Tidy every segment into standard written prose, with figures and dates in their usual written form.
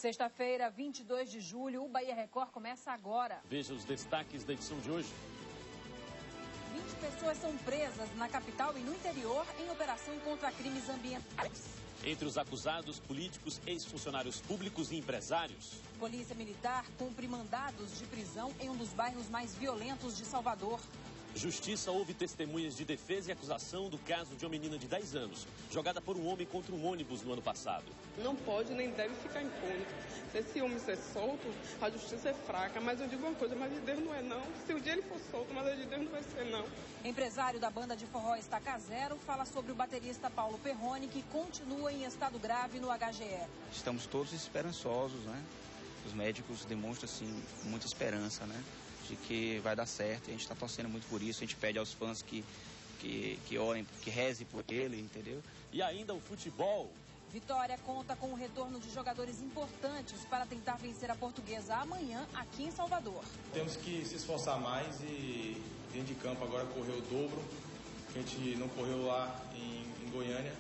Sexta-feira, 22 de julho, o Bahia Record começa agora. Veja os destaques da edição de hoje. 20 pessoas são presas na capital e no interior em operação contra crimes ambientais. Entre os acusados, políticos, ex-funcionários públicos e empresários. Polícia Militar cumpre mandados de prisão em um dos bairros mais violentos de Salvador. Justiça ouve testemunhas de defesa e acusação do caso de uma menina de 10 anos, jogada por um homem contra um ônibus no ano passado. Não pode nem deve ficar impune. Se esse homem ser solto, a justiça é fraca. Mas eu digo uma coisa, mas de Deus não é não. Se o dia ele for solto, mas a de Deus não vai ser não. Empresário da banda de forró Estaca Zero fala sobre o baterista Paulo Perrone, que continua em estado grave no HGE. Estamos todos esperançosos, né? Os médicos demonstram, assim, muita esperança, né? De que vai dar certo, e a gente está torcendo muito por isso, a gente pede aos fãs que orem, que rezem por ele, entendeu? E ainda o futebol. Vitória conta com o retorno de jogadores importantes para tentar vencer a Portuguesa amanhã aqui em Salvador. Temos que se esforçar mais e dentro de campo agora correr o dobro, que a gente não correu lá em Goiânia,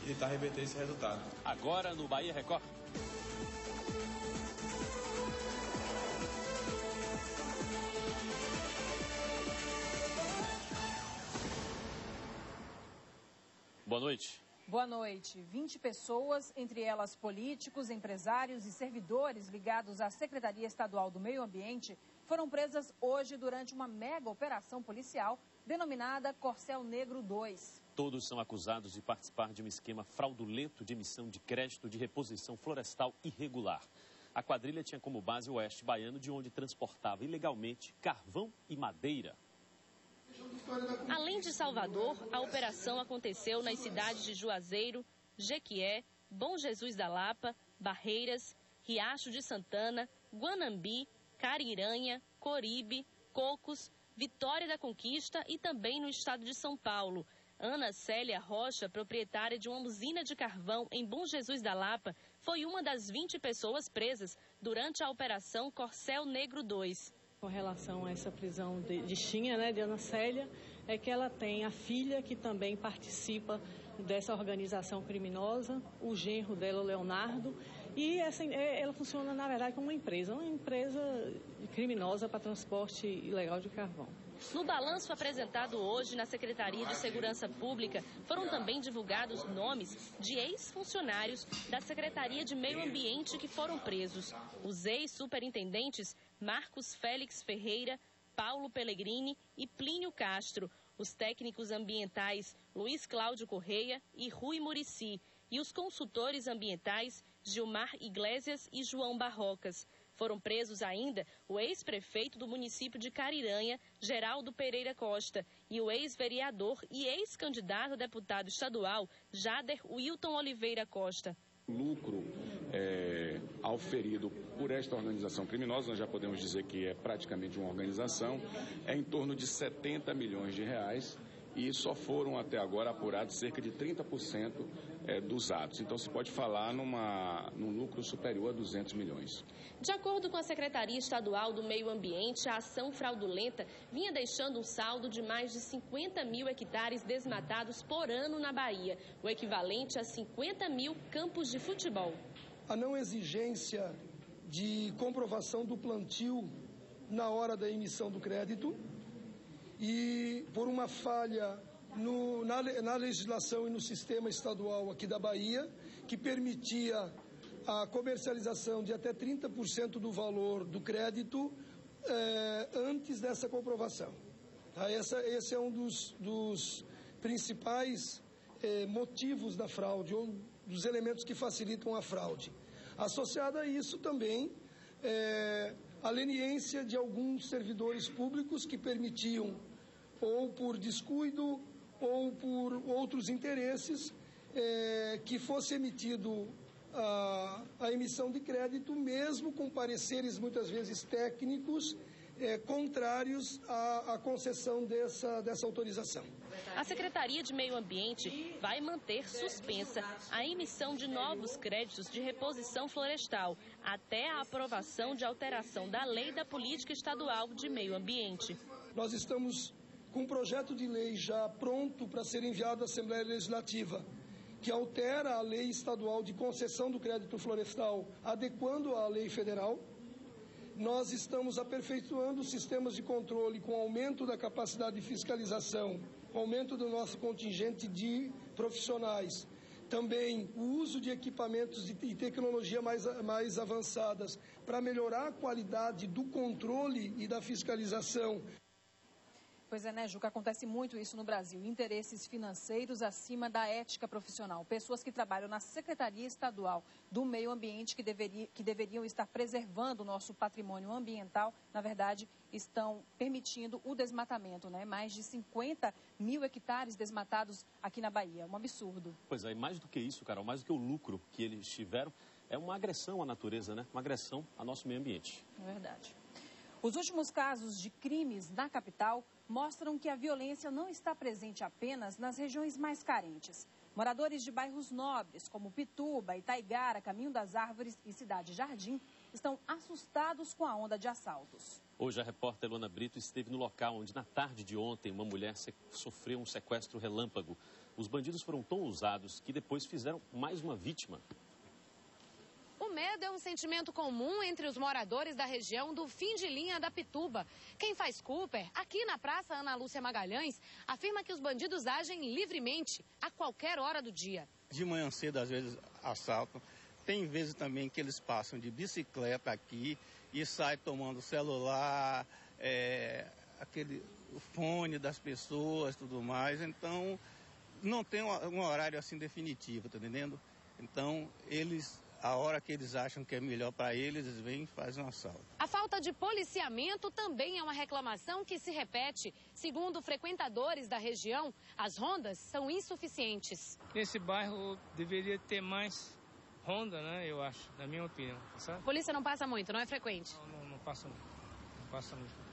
e tentar reverter esse resultado. Agora no Bahia Record. Boa noite. Boa noite. 20 pessoas, entre elas políticos, empresários e servidores ligados à Secretaria Estadual do Meio Ambiente, foram presas hoje durante uma mega operação policial denominada Corcel Negro 2. Todos são acusados de participar de um esquema fraudulento de emissão de crédito de reposição florestal irregular. A quadrilha tinha como base o oeste baiano, de onde transportava ilegalmente carvão e madeira. Além de Salvador, a operação aconteceu nas cidades de Juazeiro, Jequié, Bom Jesus da Lapa, Barreiras, Riacho de Santana, Guanambi, Cariranha, Coribe, Cocos, Vitória da Conquista e também no estado de São Paulo. Ana Célia Rocha, proprietária de uma usina de carvão em Bom Jesus da Lapa, foi uma das 20 pessoas presas durante a operação Corcel Negro 2. Com relação a essa prisão de Xinha, né, de Ana Célia, é que ela tem a filha que também participa dessa organização criminosa, o genro dela, o Leonardo, e ela funciona, na verdade, como uma empresa criminosa para transporte ilegal de carvão. No balanço apresentado hoje na Secretaria de Segurança Pública, foram também divulgados nomes de ex-funcionários da Secretaria de Meio Ambiente que foram presos. Os ex-superintendentes Marcos Félix Ferreira, Paulo Pellegrini e Plínio Castro, os técnicos ambientais Luiz Cláudio Correia e Rui Murici, e os consultores ambientais Gilmar Iglesias e João Barrocas. Foram presos ainda o ex-prefeito do município de Cariranha, Geraldo Pereira Costa, e o ex-vereador e ex-candidato a deputado estadual, Jader Wilton Oliveira Costa. O lucro auferido por esta organização criminosa, nós já podemos dizer que é praticamente uma organização, é em torno de 70 milhões de reais. E só foram até agora apurados cerca de 30% dos atos. Então se pode falar num lucro superior a 200 milhões. De acordo com a Secretaria Estadual do Meio Ambiente, a ação fraudulenta vinha deixando um saldo de mais de 50 mil hectares desmatados por ano na Bahia, o equivalente a 50 mil campos de futebol. A não exigência de comprovação do plantio na hora da emissão do crédito, e por uma falha na legislação e no sistema estadual aqui da Bahia, que permitia a comercialização de até 30% do valor do crédito antes dessa comprovação. Tá? Esse é um dos principais motivos da fraude, ou dos elementos que facilitam a fraude. Associada a isso também a leniência de alguns servidores públicos que permitiam, ou por descuido ou por outros interesses, que fosse emitido a emissão de crédito, mesmo com pareceres muitas vezes técnicos contrários à concessão dessa autorização. A Secretaria de Meio Ambiente vai manter suspensa a emissão de novos créditos de reposição florestal até a aprovação de alteração da lei da Política Estadual de Meio Ambiente. Nós estamos com um projeto de lei já pronto para ser enviado à Assembleia Legislativa, que altera a lei estadual de concessão do crédito florestal, adequando à lei federal. Nós estamos aperfeiçoando os sistemas de controle com aumento da capacidade de fiscalização, aumento do nosso contingente de profissionais. Também o uso de equipamentos e tecnologia mais avançadas para melhorar a qualidade do controle e da fiscalização. Pois é, né, Juca? Acontece muito isso no Brasil. Interesses financeiros acima da ética profissional. Pessoas que trabalham na Secretaria Estadual do Meio Ambiente, que deveriam estar preservando o nosso patrimônio ambiental, na verdade, estão permitindo o desmatamento, né? Mais de 50 mil hectares desmatados aqui na Bahia. Um absurdo. Pois é, e mais do que isso, Carol, mais do que o lucro que eles tiveram, é uma agressão à natureza, né? Uma agressão ao nosso meio ambiente. É verdade. Os últimos casos de crimes na capital mostram que a violência não está presente apenas nas regiões mais carentes. Moradores de bairros nobres, como Pituba, Itaigara, Caminho das Árvores e Cidade Jardim, estão assustados com a onda de assaltos. Hoje a repórter Luana Brito esteve no local onde, na tarde de ontem, uma mulher sofreu um sequestro relâmpago. Os bandidos foram tão ousados que depois fizeram mais uma vítima. O medo é um sentimento comum entre os moradores da região do fim de linha da Pituba. Quem faz Cooper, aqui na Praça Ana Lúcia Magalhães, afirma que os bandidos agem livremente, a qualquer hora do dia. De manhã cedo, às vezes, assaltam. Tem vezes também que eles passam de bicicleta aqui e saem tomando celular, o fone das pessoas, tudo mais. Então, não tem um horário assim definitivo, tá entendendo? Então, a hora que eles acham que é melhor para eles vêm e fazem um assalto. A falta de policiamento também é uma reclamação que se repete. Segundo frequentadores da região, as rondas são insuficientes. Nesse bairro deveria ter mais ronda, né, eu acho, na minha opinião. Sabe? A polícia não passa muito, não é frequente? Não passa muito. Não passa muito.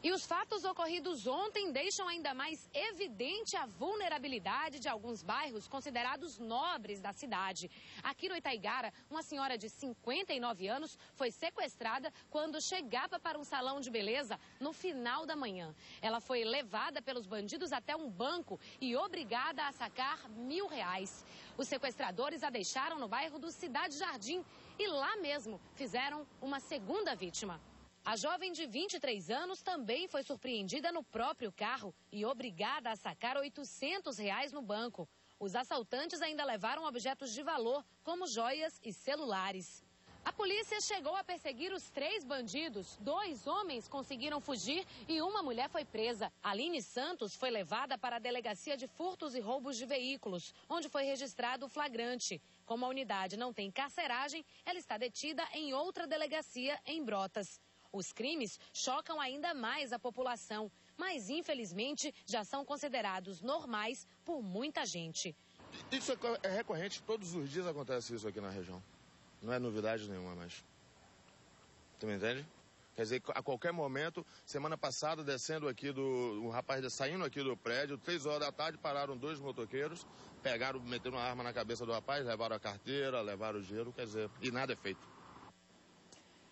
E os fatos ocorridos ontem deixam ainda mais evidente a vulnerabilidade de alguns bairros considerados nobres da cidade. Aqui no Itaigara, uma senhora de 59 anos foi sequestrada quando chegava para um salão de beleza no final da manhã. Ela foi levada pelos bandidos até um banco e obrigada a sacar R$1.000. Os sequestradores a deixaram no bairro do Cidade Jardim e lá mesmo fizeram uma segunda vítima. A jovem de 23 anos também foi surpreendida no próprio carro e obrigada a sacar R$800 no banco. Os assaltantes ainda levaram objetos de valor, como joias e celulares. A polícia chegou a perseguir os 3 bandidos. 2 homens conseguiram fugir e uma mulher foi presa. Aline Santos foi levada para a Delegacia de Furtos e Roubos de Veículos, onde foi registrado o flagrante. Como a unidade não tem carceragem, ela está detida em outra delegacia em Brotas. Os crimes chocam ainda mais a população, mas infelizmente já são considerados normais por muita gente. Isso é recorrente, todos os dias acontece isso aqui na região. Não é novidade nenhuma mais. Tu me entende? Quer dizer, a qualquer momento, semana passada, descendo aqui o rapaz saindo aqui do prédio, 3 horas da tarde, pararam 2 motoqueiros, pegaram, meteram uma arma na cabeça do rapaz, levaram a carteira, levaram o dinheiro, quer dizer, e nada é feito.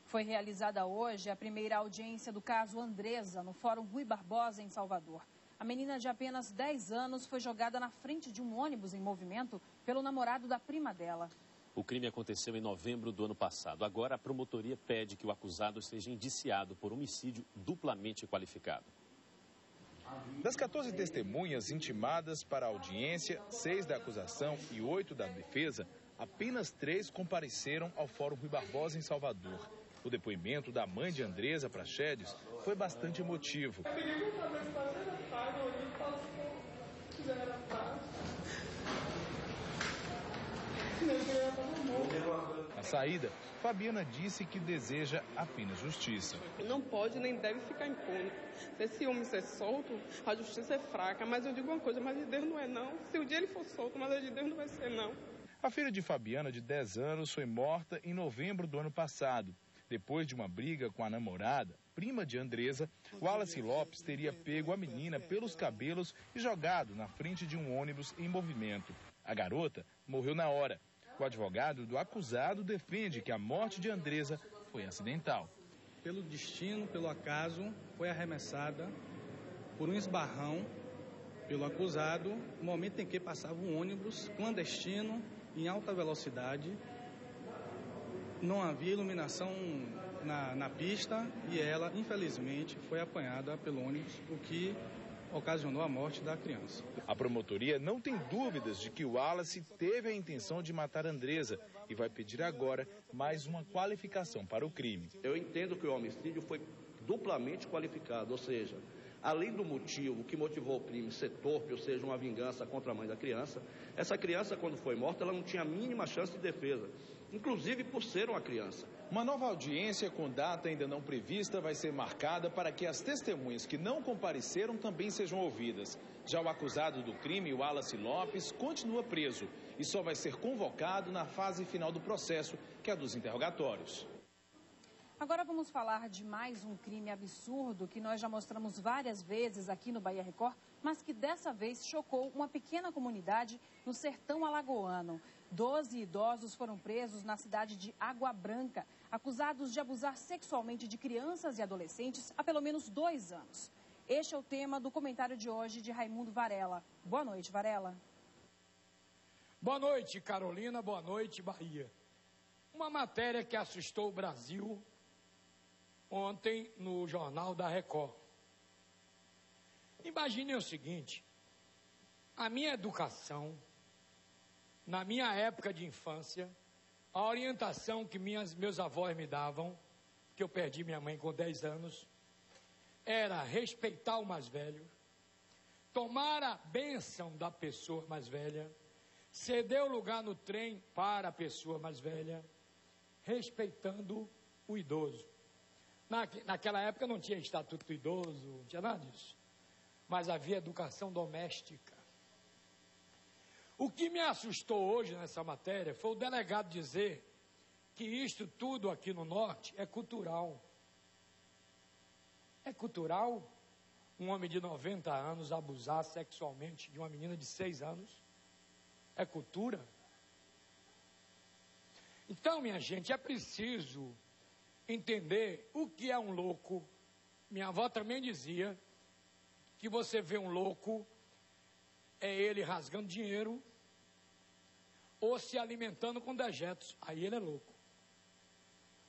Foi realizada hoje a primeira audiência do caso Andresa, no Fórum Rui Barbosa, em Salvador. A menina de apenas 10 anos foi jogada na frente de um ônibus em movimento pelo namorado da prima dela. O crime aconteceu em novembro do ano passado. Agora, a promotoria pede que o acusado seja indiciado por homicídio duplamente qualificado. Das 14 testemunhas intimadas para a audiência, 6 da acusação e 8 da defesa, apenas 3 compareceram ao Fórum Rui Barbosa, em Salvador. O depoimento da mãe de Andresa Praxedes foi bastante emotivo. Na saída, Fabiana disse que deseja apenas justiça. Não pode nem deve ficar impune. Se esse homem ser solto, a justiça é fraca. Mas eu digo uma coisa, mas de Deus não é não. Se o dia ele for solto, mas de Deus não vai ser não. A filha de Fabiana, de 10 anos, foi morta em novembro do ano passado. Depois de uma briga com a namorada, prima de Andresa, Wallace Lopes teria pego a menina pelos cabelos e jogado na frente de um ônibus em movimento. A garota morreu na hora. O advogado do acusado defende que a morte de Andresa foi acidental. Pelo destino, pelo acaso, foi arremessada por um esbarrão pelo acusado no momento em que passava um ônibus clandestino em alta velocidade. Não havia iluminação na pista e ela, infelizmente, foi apanhada pelo ônibus, o que ocasionou a morte da criança. A promotoria não tem dúvidas de que o Wallace teve a intenção de matar Andresa e vai pedir agora mais uma qualificação para o crime. Eu entendo que o homicídio foi duplamente qualificado, ou seja, além do motivo que motivou o crime ser torpe, ou seja, uma vingança contra a mãe da criança, essa criança, quando foi morta, ela não tinha a mínima chance de defesa, inclusive por ser uma criança. Uma nova audiência com data ainda não prevista vai ser marcada para que as testemunhas que não compareceram também sejam ouvidas. Já o acusado do crime, Wallace Lopes, continua preso e só vai ser convocado na fase final do processo, que é a dos interrogatórios. Agora vamos falar de mais um crime absurdo que nós já mostramos várias vezes aqui no Bahia Record, mas que dessa vez chocou uma pequena comunidade no sertão alagoano. 12 idosos foram presos na cidade de Água Branca, acusados de abusar sexualmente de crianças e adolescentes há pelo menos 2 anos. Este é o tema do comentário de hoje de Raimundo Varela. Boa noite, Varela. Boa noite, Carolina. Boa noite, Bahia. Uma matéria que assustou o Brasil ontem no Jornal da Record. Imaginem o seguinte: a minha educação, na minha época de infância, a orientação que meus avós me davam, que eu perdi minha mãe com 10 anos, era respeitar o mais velho, tomar a bênção da pessoa mais velha, ceder o lugar no trem para a pessoa mais velha, respeitando o idoso. Naquela época não tinha estatuto do idoso, não tinha nada disso, mas havia educação doméstica. O que me assustou hoje nessa matéria foi o delegado dizer que isto tudo aqui no norte é cultural. É cultural um homem de 90 anos abusar sexualmente de uma menina de 6 anos? É cultura? Então, minha gente, é preciso entender o que é um louco. Minha avó também dizia que você vê um louco, é ele rasgando dinheiro ou se alimentando com dejetos. Aí ele é louco.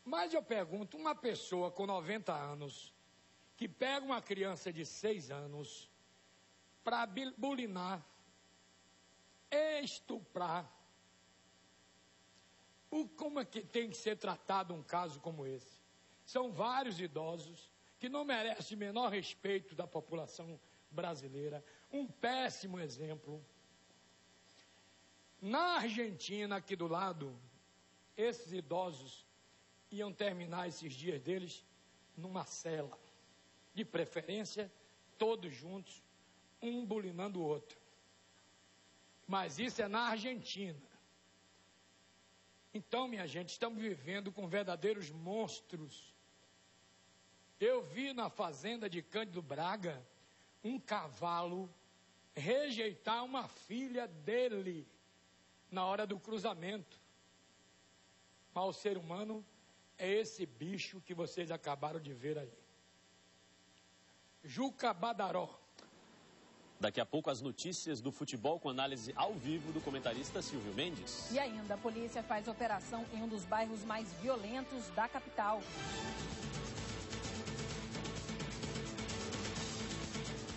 Mas eu pergunto, uma pessoa com 90 anos que pega uma criança de 6 anos para bulinar, estuprar, como é que tem que ser tratado um caso como esse? São vários idosos que não merecem o menor respeito da população brasileira. Um péssimo exemplo. Na Argentina, aqui do lado, esses idosos iam terminar esses dias deles numa cela. De preferência, todos juntos, um bulinando o outro. Mas isso é na Argentina. Então, minha gente, estamos vivendo com verdadeiros monstros. Eu vi na fazenda de Cândido Braga um cavalo rejeitar uma filha dele na hora do cruzamento. Mas o ser humano é esse bicho que vocês acabaram de ver aí. Juca Badaró. Daqui a pouco as notícias do futebol com análise ao vivo do comentarista Silvio Mendes. E ainda, a polícia faz operação em um dos bairros mais violentos da capital.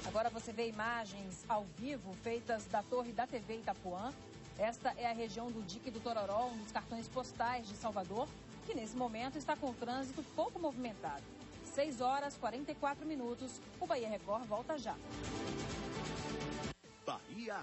Agora você vê imagens ao vivo feitas da torre da TV Itapuã. Esta é a região do Dique do Tororó, um dos cartões postais de Salvador, que nesse momento está com o trânsito pouco movimentado. 6h44. O Bahia Record volta já. Bahia